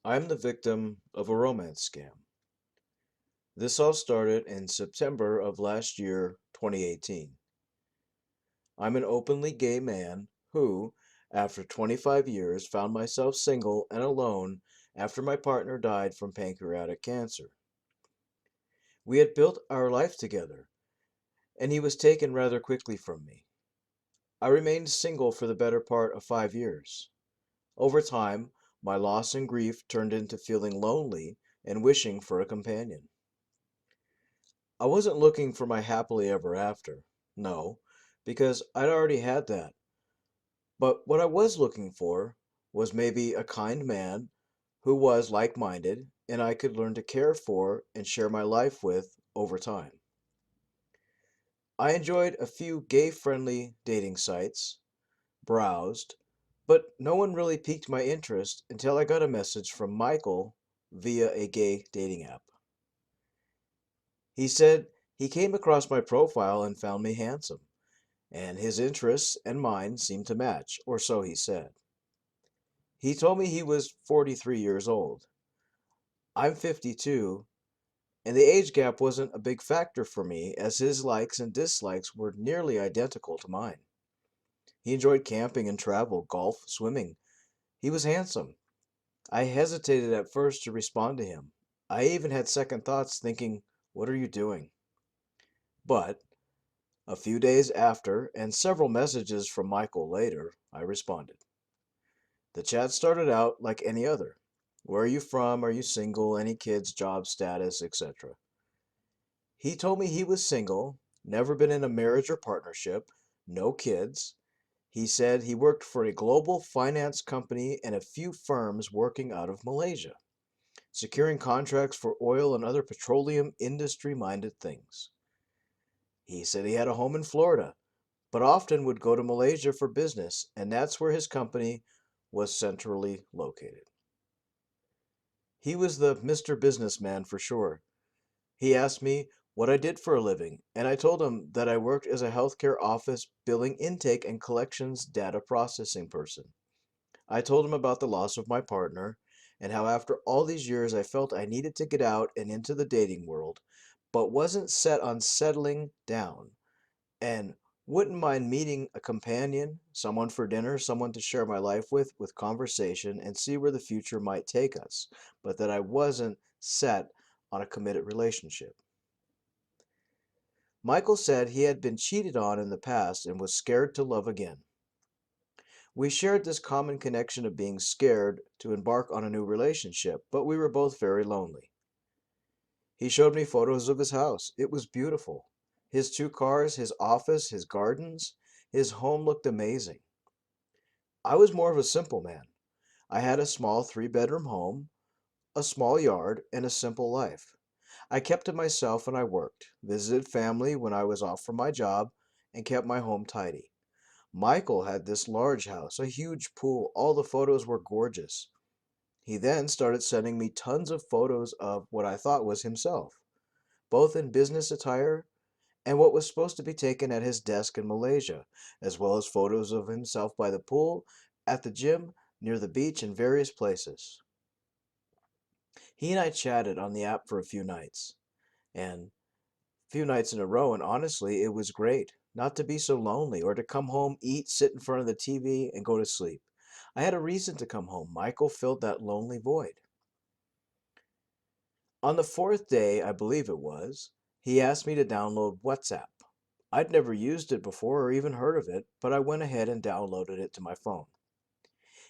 I'm the victim of a romance scam. This all started in September of last year, 2018. I'm an openly gay man who, after 25 years, found myself single and alone after my partner died from pancreatic cancer. We had built our life together, and he was taken rather quickly from me. I remained single for the better part of 5 years. Over time, my loss and grief turned into feeling lonely and wishing for a companion. I wasn't looking for my happily ever after. No, because I'd already had that. But what I was looking for was maybe a kind man who was like minded and I could learn to care for and share my life with over time. I enjoyed a few gay friendly dating sites, browsed, but no one really piqued my interest until I got a message from Michael via a gay dating app. He said he came across my profile and found me handsome, and his interests and mine seemed to match, or so he said. He told me he was 43 years old. I'm 52, and the age gap wasn't a big factor for me as his likes and dislikes were nearly identical to mine. He enjoyed camping and travel, golf, swimming. He was handsome. I hesitated at first to respond to him. I even had second thoughts thinking, what are you doing? But a few days after, and several messages from Michael later, I responded. The chat started out like any other. Where are you from? Are you single? Any kids, job status, etc. He told me he was single, never been in a marriage or partnership, no kids. He said he worked for a global finance company and a few firms working out of Malaysia, securing contracts for oil and other petroleum industry minded things. He said he had a home in Florida, but often would go to Malaysia for business, and that's where his company was centrally located. He was the Mr. Businessman for sure. He asked me what I did for a living, and I told him that I worked as a healthcare office billing intake and collections data processing person. I told him about the loss of my partner and how after all these years I felt I needed to get out and into the dating world, but wasn't set on settling down and wouldn't mind meeting a companion, someone for dinner, someone to share my life with conversation and see where the future might take us, but that I wasn't set on a committed relationship. Michael said he had been cheated on in the past and was scared to love again. We shared this common connection of being scared to embark on a new relationship, but we were both very lonely. He showed me photos of his house. It was beautiful. His two cars, his office, his gardens, his home looked amazing. I was more of a simple man. I had a small 3 bedroom home, a small yard, and a simple life. I kept to myself and I worked, visited family when I was off from my job, and kept my home tidy. Michael had this large house, a huge pool. All the photos were gorgeous. He then started sending me tons of photos of what I thought was himself, both in business attire and what was supposed to be taken at his desk in Malaysia, as well as photos of himself by the pool, at the gym, near the beach, and various places. He and I chatted on the app for a few nights in a row, and honestly, it was great not to be so lonely or to come home, eat, sit in front of the TV, and go to sleep. I had a reason to come home. Michael filled that lonely void. On the fourth day, I believe it was, he asked me to download WhatsApp. I'd never used it before or even heard of it, but I went ahead and downloaded it to my phone.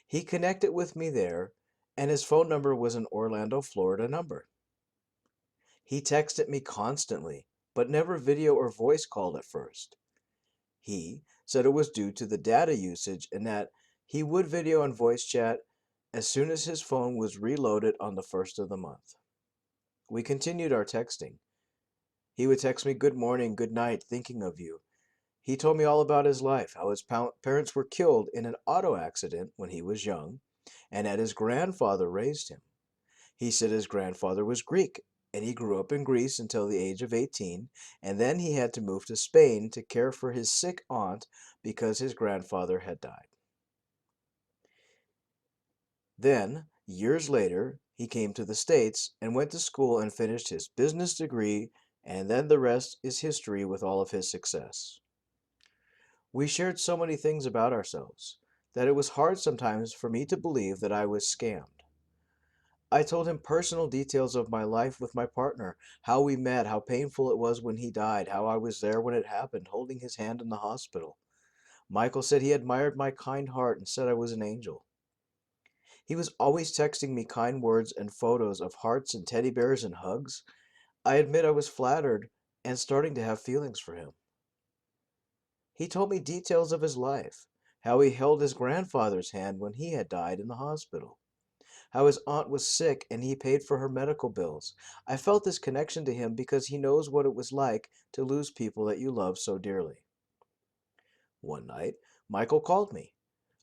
He connected with me there, and his phone number was an Orlando, Florida number. He texted me constantly, but never video or voice called at first. He said it was due to the data usage and that he would video and voice chat as soon as his phone was reloaded on the first of the month. We continued our texting. He would text me good morning, good night, thinking of you. He told me all about his life, how his parents were killed in an auto accident when he was young, and that his grandfather raised him. He said his grandfather was Greek, and he grew up in Greece until the age of 18, and then he had to move to Spain to care for his sick aunt because his grandfather had died. Then, years later, He came to the States and went to school and finished his business degree, and then the rest is history with all of his success. We shared so many things about ourselves that it was hard sometimes for me to believe that I was scammed. I told him personal details of my life with my partner, how we met, how painful it was when he died, how I was there when it happened, holding his hand in the hospital. Michael said he admired my kind heart and said I was an angel. He was always texting me kind words and photos of hearts and teddy bears and hugs. I admit I was flattered and starting to have feelings for him. He told me details of his life, how he held his grandfather's hand when he had died in the hospital, how his aunt was sick and he paid for her medical bills. I felt this connection to him because he knows what it was like to lose people that you love so dearly. One night, Michael called me.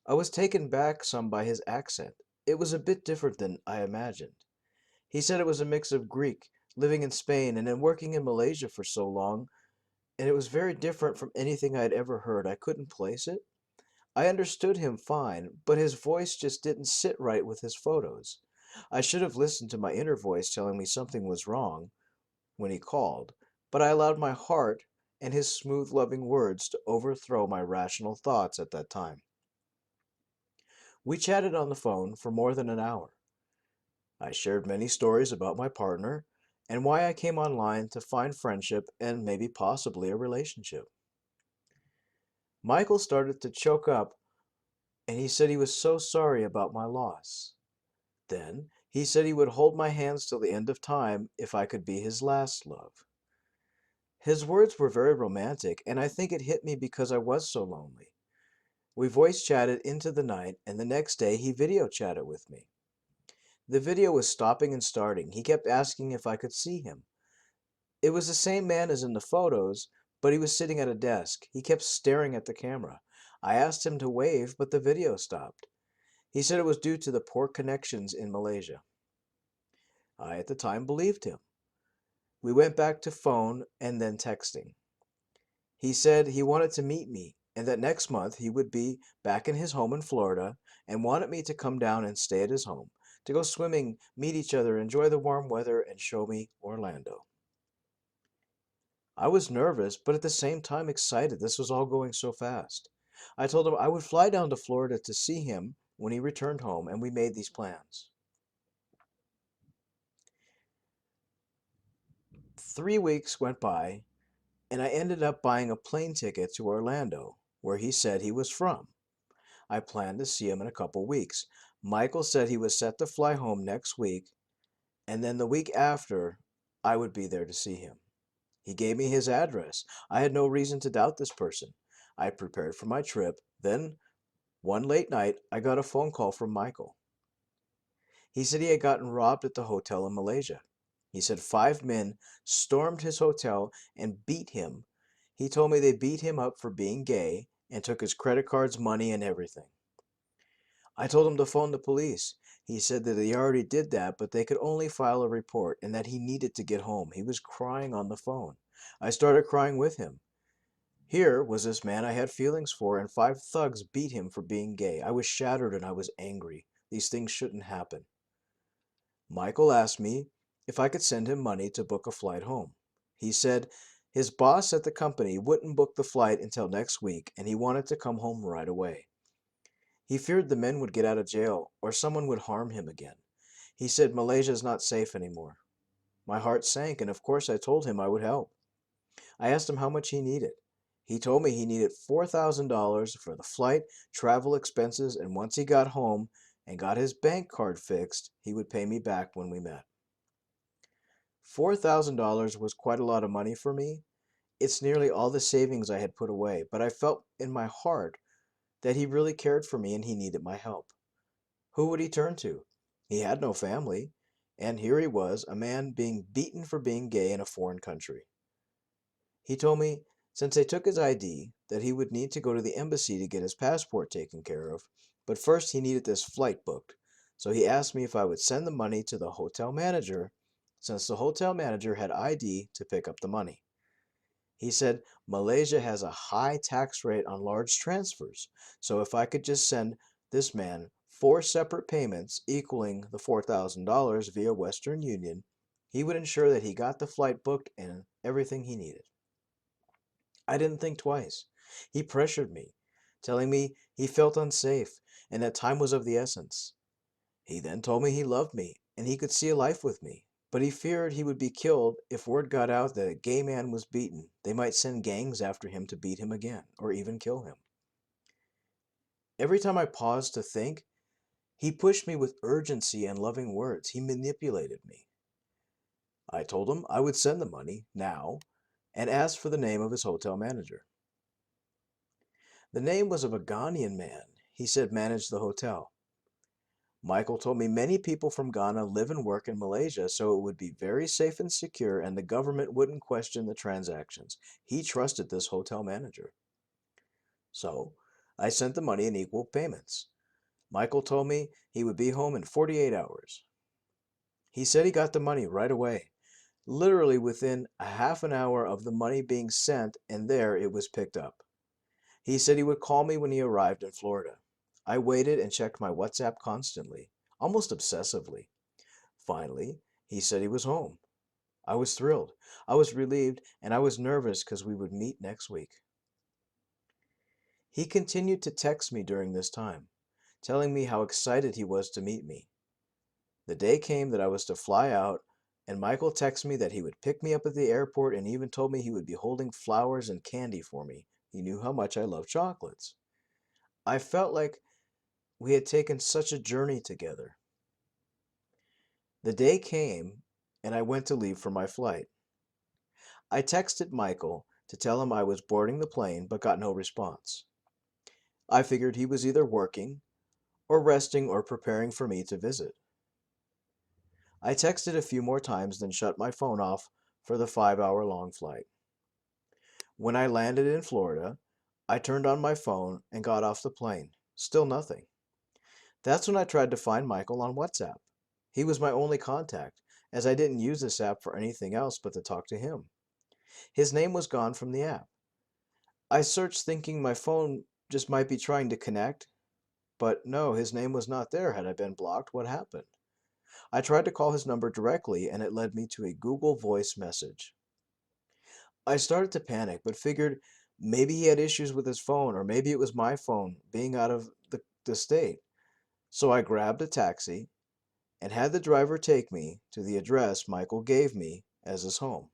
I was taken back some by his accent. It was a bit different than I imagined. He said it was a mix of Greek, living in Spain, and then working in Malaysia for so long, and it was very different from anything I had ever heard. I couldn't place it. I understood him fine, but his voice just didn't sit right with his photos. I should have listened to my inner voice telling me something was wrong when he called, but I allowed my heart and his smooth, loving words to overthrow my rational thoughts at that time. We chatted on the phone for more than an hour. I shared many stories about my partner and why I came online to find friendship and maybe possibly a relationship. Michael started to choke up and he said he was so sorry about my loss. Then he said he would hold my hands till the end of time if I could be his last love. His words were very romantic, and I think it hit me because I was so lonely. We voice chatted into the night, and the next day he video chatted with me. The video was stopping and starting. He kept asking if I could see him. It was the same man as in the photos, but he was sitting at a desk. He kept staring at the camera. I asked him to wave, but the video stopped. He said it was due to the poor connections in Malaysia. I at the time believed him. We went back to phone and then texting. He said he wanted to meet me and that next month he would be back in his home in Florida and wanted me to come down and stay at his home, to go swimming, meet each other, enjoy the warm weather, and show me Orlando. I was nervous, but at the same time excited. This was all going so fast. I told him I would fly down to Florida to see him when he returned home, and we made these plans. 3 weeks went by, and I ended up buying a plane ticket to Orlando, where he said he was from. I planned to see him in a couple weeks. Michael said he was set to fly home next week, and then the week after, I would be there to see him. He gave me his address. I had no reason to doubt this person. I prepared for my trip. Then, one late night, I got a phone call from Michael. He said he had gotten robbed at the hotel in Malaysia. He said 5 men stormed his hotel and beat him. He told me they beat him up for being gay and took his credit cards, money, and everything. I told him to phone the police. He said that he already did that, but they could only file a report and that he needed to get home. He was crying on the phone. I started crying with him. Here was this man I had feelings for, and 5 thugs beat him for being gay. I was shattered and I was angry. These things shouldn't happen. Michael asked me if I could send him money to book a flight home. He said his boss at the company wouldn't book the flight until next week, and he wanted to come home right away. He feared the men would get out of jail or someone would harm him again. He said Malaysia is not safe anymore. My heart sank, and of course I told him I would help. I asked him how much he needed. He told me he needed $4,000 for the flight, travel expenses, and once he got home and got his bank card fixed, he would pay me back when we met. $4,000 was quite a lot of money for me. It's nearly all the savings I had put away, but I felt in my heart that he really cared for me and he needed my help. Who would he turn to? He had no family, and here he was, a man being beaten for being gay in a foreign country. He told me since they took his ID that he would need to go to the embassy to get his passport taken care of, but first he needed this flight booked. So he asked me if I would send the money to the hotel manager, since the hotel manager had ID to pick up the money. He said Malaysia has a high tax rate on large transfers, so if I could just send this man four separate payments equaling the $4,000 via Western Union, he would ensure that he got the flight booked and everything he needed. I didn't think twice. He pressured me, telling me he felt unsafe and that time was of the essence. He then told me he loved me and he could see a life with me, but he feared he would be killed if word got out that a gay man was beaten. They might send gangs after him to beat him again or even kill him. Every time I paused to think, he pushed me with urgency and loving words. He manipulated me. I told him I would send the money now and asked for the name of his hotel manager. The name was of a Ghanaian man he said managed the hotel. Michael told me many people from Ghana live and work in Malaysia, so it would be very safe and secure, and the government wouldn't question the transactions. He trusted this hotel manager. So I sent the money in equal payments. Michael told me he would be home in 48 hours. He said he got the money right away, literally within a half an hour of the money being sent, and there it was picked up. He said he would call me when he arrived in Florida. I waited and checked my WhatsApp constantly, almost obsessively. Finally, he said he was home. I was thrilled. I was relieved, and I was nervous because we would meet next week. He continued to text me during this time, telling me how excited he was to meet me. The day came that I was to fly out, and Michael texted me that he would pick me up at the airport and even told me he would be holding flowers and candy for me. He knew how much I love chocolates. I felt like we had taken such a journey together. The day came, and I went to leave for my flight. I texted Michael to tell him I was boarding the plane but got no response. I figured he was either working or resting or preparing for me to visit. I texted a few more times, then shut my phone off for the 5 hour long flight. When I landed in Florida, I turned on my phone and got off the plane. Still nothing. That's when I tried to find Michael on WhatsApp. He was my only contact, as I didn't use this app for anything else but to talk to him. His name was gone from the app. I searched thinking my phone just might be trying to connect, but no, his name was not there. Had I been blocked? What happened? I tried to call his number directly and it led me to a Google Voice message. I started to panic, but figured maybe he had issues with his phone or maybe it was my phone being out of the state. So I grabbed a taxi and had the driver take me to the address Michael gave me as his home.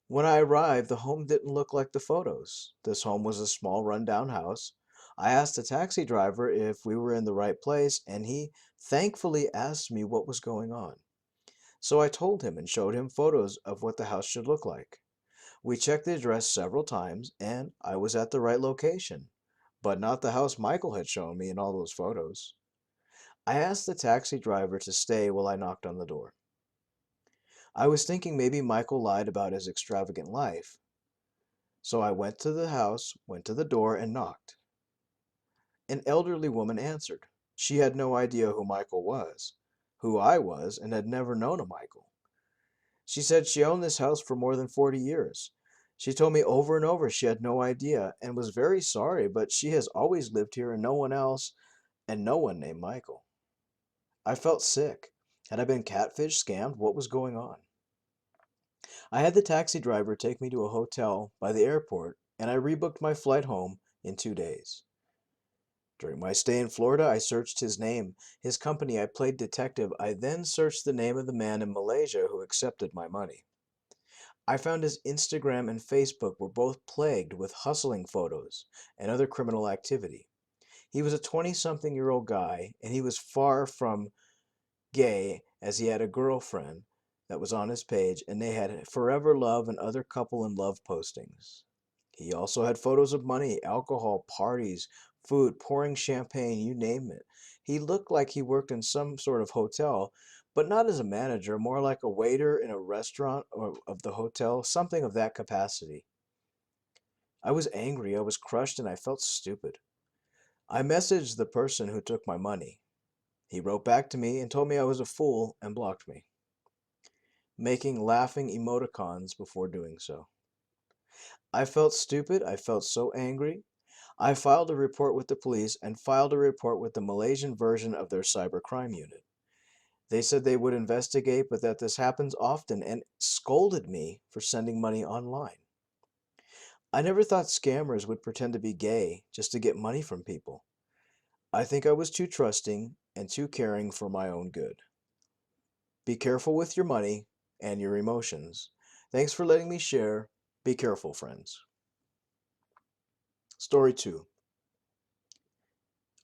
When I arrived, the home didn't look like the photos. This home was a small rundown house. I asked the taxi driver if we were in the right place, and he thankfully asked me what was going on. So I told him and showed him photos of what the house should look like. We checked the address several times, and I was at the right location, but not the house Michael had shown me in all those photos. I asked the taxi driver to stay while I knocked on the door. I was thinking maybe Michael lied about his extravagant life. So I went to the house, went to the door, and knocked. An elderly woman answered. She had no idea who Michael was, who I was, and had never known a Michael. She said she owned this house for more than 40 years. She told me over and over she had no idea and was very sorry, but she has always lived here and no one else, and no one named Michael. I felt sick. Had I been catfish, scammed? What was going on? I had the taxi driver take me to a hotel by the airport, and I rebooked my flight home in 2 days. During my stay in Florida, I searched his name, his company. I played detective. I then searched the name of the man in Malaysia who accepted my money. I found his Instagram and Facebook were both plagued with hustling photos and other criminal activity. He was a 20-something-year-old guy, and he was far from gay as he had a girlfriend that was on his page, and they had forever love and other couple in love postings. He also had photos of money, alcohol, parties, food, pouring champagne, you name it. He looked like he worked in some sort of hotel, but not as a manager, more like a waiter in a restaurant or of the hotel, something of that capacity. I was angry, I was crushed, and I felt stupid. I messaged the person who took my money. He wrote back to me and told me I was a fool and blocked me, making laughing emoticons before doing so. I felt stupid. I felt so angry. I filed a report with the police and filed a report with the Malaysian version of their cybercrime unit. They said they would investigate, but that this happens often and scolded me for sending money online. I never thought scammers would pretend to be gay just to get money from people. I think I was too trusting and too caring for my own good. Be careful with your money and your emotions. Thanks for letting me share. Be careful, friends. Story 2.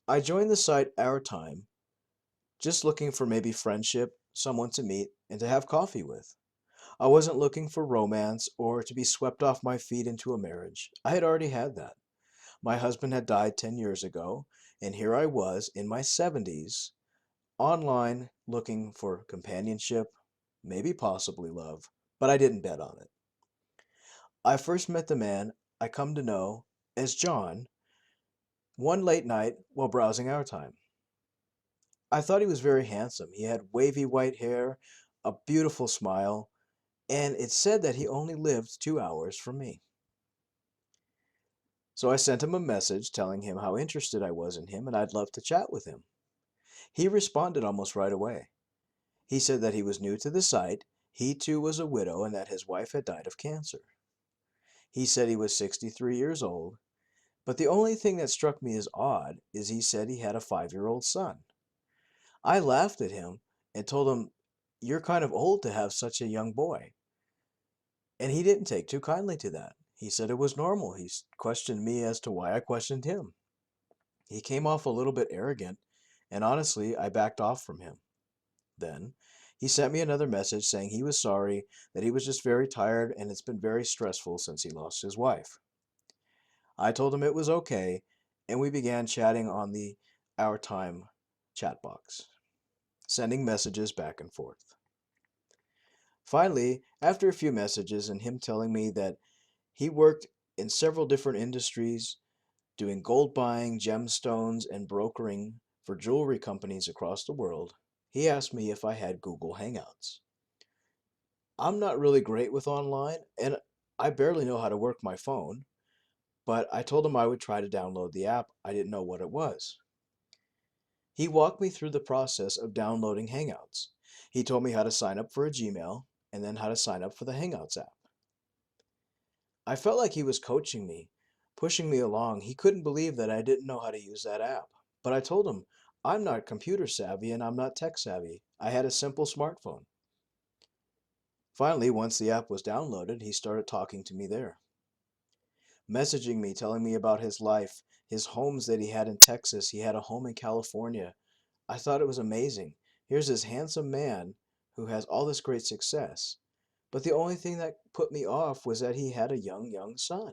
I joined the site Our Time just looking for maybe friendship, someone to meet, and to have coffee with. I wasn't looking for romance or to be swept off my feet into a marriage. I had already had that. My husband had died 10 years ago, and here I was in my 70s, online looking for companionship, maybe possibly love, but I didn't bet on it. I first met the man I come to know as John one late night while browsing Our Time. I thought he was very handsome. He had wavy white hair, a beautiful smile, and it said that he only lived 2 hours from me. So I sent him a message telling him how interested I was in him and I'd love to chat with him. He responded almost right away. He said that he was new to the site, he too was a widow, and that his wife had died of cancer. He said he was 63 years old, but the only thing that struck me as odd is he said he had a 5-year-old son. I laughed at him and told him, "You're kind of old to have such a young boy." And he didn't take too kindly to that. He said it was normal. He questioned me as to why I questioned him. He came off a little bit arrogant, and honestly, I backed off from him. Then, he sent me another message saying he was sorry, that he was just very tired, and it's been very stressful since he lost his wife. I told him it was okay, and we began chatting on the Our Time chat box, sending messages back and forth. Finally, after a few messages and him telling me that he worked in several different industries, doing gold buying, gemstones, and brokering for jewelry companies across the world, he asked me if I had Google Hangouts. I'm not really great with online, and I barely know how to work my phone, but I told him I would try to download the app. I didn't know what it was. He walked me through the process of downloading Hangouts. He told me how to sign up for a Gmail and then how to sign up for the Hangouts app. I felt like he was coaching me, pushing me along. He couldn't believe that I didn't know how to use that app. But I told him, I'm not computer savvy and I'm not tech savvy. I had a simple smartphone. Finally, once the app was downloaded, he started talking to me there, messaging me, telling me about his life, his homes that he had in Texas. He had a home in California. I thought it was amazing. Here's this handsome man who has all this great success. But the only thing that put me off was that he had a young son.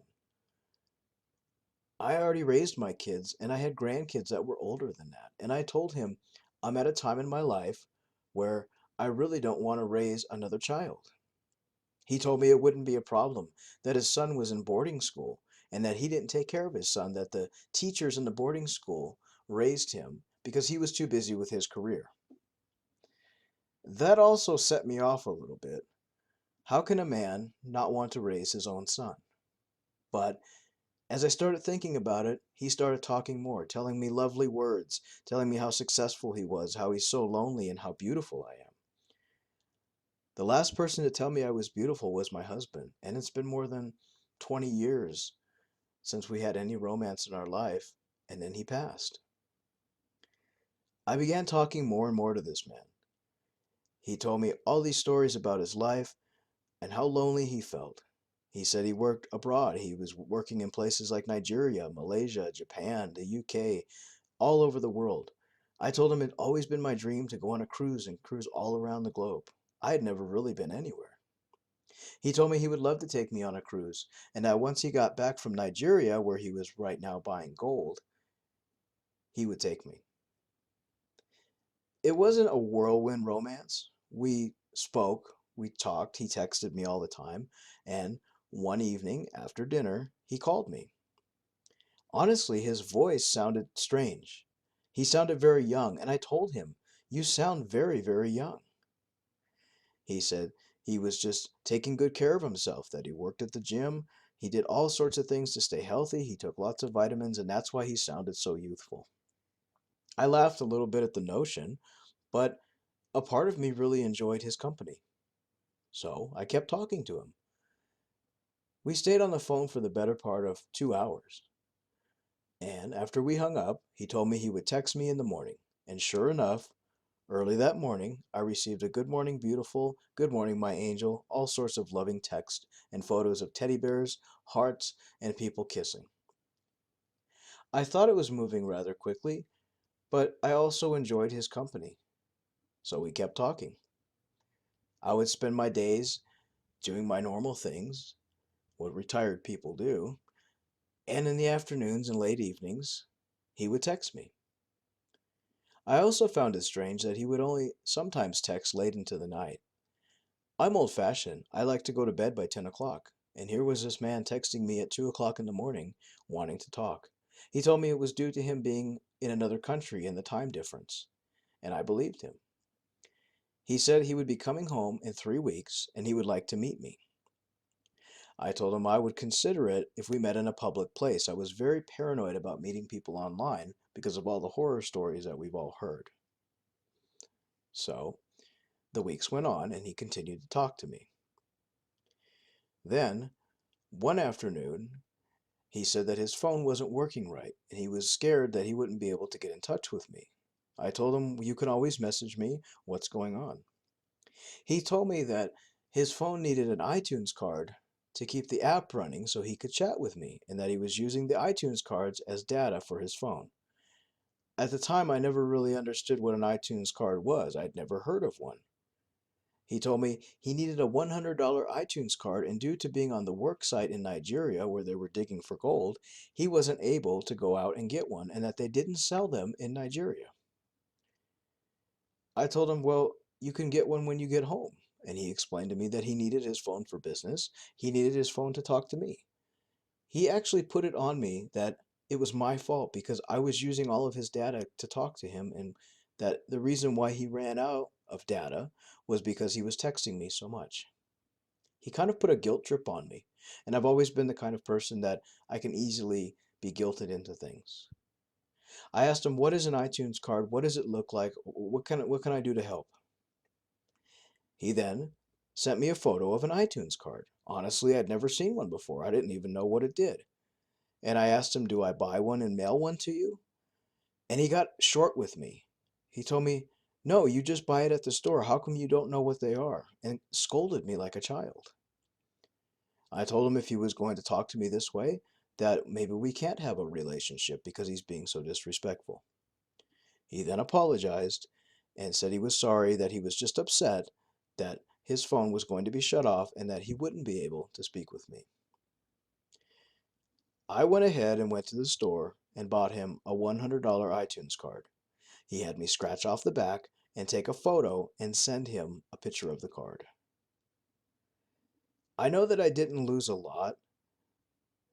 I already raised my kids and I had grandkids that were older than that. And I told him, I'm at a time in my life where I really don't want to raise another child. He told me it wouldn't be a problem, that his son was in boarding school and that he didn't take care of his son, that the teachers in the boarding school raised him because he was too busy with his career. That also set me off a little bit. How can a man not want to raise his own son? But as I started thinking about it, he started talking more, telling me lovely words, telling me how successful he was, how he's so lonely, and how beautiful I am. The last person to tell me I was beautiful was my husband, and it's been more than 20 years since we had any romance in our life, and then he passed. I began talking more and more to this man. He told me all these stories about his life and how lonely he felt. He said he worked abroad. He was working in places like Nigeria, Malaysia, Japan, the UK, all over the world. I told him it'd always been my dream to go on a cruise and cruise all around the globe. I had never really been anywhere. He told me he would love to take me on a cruise, and that once he got back from Nigeria, where he was right now buying gold, he would take me. It wasn't a whirlwind romance. We spoke, we talked, he texted me all the time, and one evening after dinner, he called me. Honestly, his voice sounded strange. He sounded very young, and I told him, "You sound very, very young." He said he was just taking good care of himself, that he worked at the gym. He did all sorts of things to stay healthy. He took lots of vitamins, and that's why he sounded so youthful. I laughed a little bit at the notion, but a part of me really enjoyed his company. So I kept talking to him. We stayed on the phone for the better part of 2 hours. And after we hung up, he told me he would text me in the morning. And sure enough, early that morning, I received a good morning, beautiful, good morning, my angel, all sorts of loving text and photos of teddy bears, hearts, and people kissing. I thought it was moving rather quickly, but I also enjoyed his company. So we kept talking. I would spend my days doing my normal things, what retired people do, and in the afternoons and late evenings, he would text me. I also found it strange that he would only sometimes text late into the night. I'm old fashioned. I like to go to bed by 10 o'clock. And here was this man texting me at 2 o'clock in the morning, wanting to talk. He told me it was due to him being in another country and the time difference. And I believed him. He said he would be coming home in 3 weeks and he would like to meet me. I told him I would consider it if we met in a public place. I was very paranoid about meeting people online because of all the horror stories that we've all heard. So the weeks went on and he continued to talk to me. Then, one afternoon, he said that his phone wasn't working right and he was scared that he wouldn't be able to get in touch with me. I told him, "You can always message me. What's going on?" He told me that his phone needed an iTunes card to keep the app running so he could chat with me and that he was using the iTunes cards as data for his phone. At the time, I never really understood what an iTunes card was. I'd never heard of one. He told me he needed a $100 iTunes card, and due to being on the work site in Nigeria where they were digging for gold, he wasn't able to go out and get one, and that they didn't sell them in Nigeria. I told him, "Well, you can get one when you get home." And he explained to me that he needed his phone for business. He needed his phone to talk to me. He actually put it on me that it was my fault because I was using all of his data to talk to him, and that the reason why he ran out of data was because he was texting me so much. He kind of put a guilt trip on me, and I've always been the kind of person that I can easily be guilted into things. I asked him, "What is an iTunes card? What does it look like? What can I do to help?" He then sent me a photo of an iTunes card. Honestly, I'd never seen one before. I didn't even know what it did. And I asked him, "Do I buy one and mail one to you?" And he got short with me. He told me, "No, you just buy it at the store. How come you don't know what they are?" And scolded me like a child. I told him if he was going to talk to me this way, that maybe we can't have a relationship because he's being so disrespectful. He then apologized and said he was sorry, that he was just upset that his phone was going to be shut off and that he wouldn't be able to speak with me. I went ahead and went to the store and bought him a $100 iTunes card. He had me scratch off the back and take a photo and send him a picture of the card. I know that I didn't lose a lot,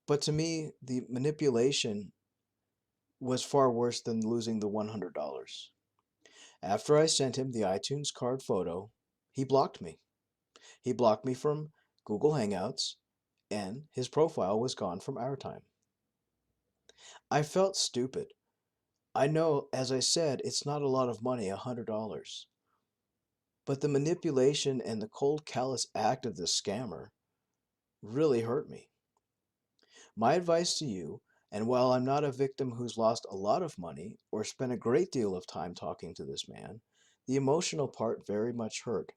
but to me, the manipulation was far worse than losing the $100. After I sent him the iTunes card photo, he blocked me. He blocked me from Google Hangouts, and his profile was gone from our time. I felt stupid. I know, as I said, it's not a lot of money, $100. But the manipulation and the cold, callous act of this scammer really hurt me. My advice to you, and while I'm not a victim who's lost a lot of money or spent a great deal of time talking to this man, the emotional part very much hurt.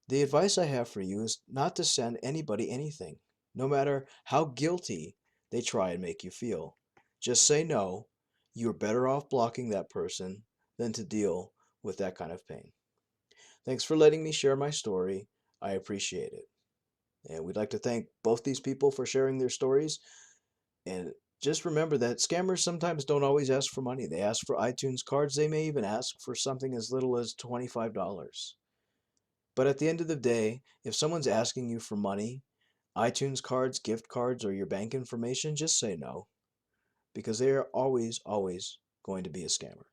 The advice I have for you is not to send anybody anything, no matter how guilty they try and make you feel. Just say no. You're better off blocking that person than to deal with that kind of pain. Thanks for letting me share my story. I appreciate it. And we'd like to thank both these people for sharing their stories. And just remember that scammers sometimes don't always ask for money. They ask for iTunes cards. They may even ask for something as little as $25. But at the end of the day, if someone's asking you for money, iTunes cards, gift cards, or your bank information, just say no, because they are always, always going to be a scammer.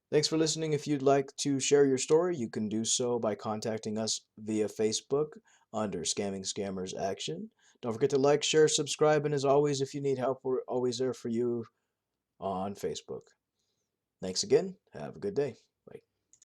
Thanks for listening. If you'd like to share your story, you can do so by contacting us via Facebook under Scamming Scammers Action. Don't forget to like, share, subscribe, and as always, if you need help, we're always there for you on Facebook. Thanks again. Have a good day.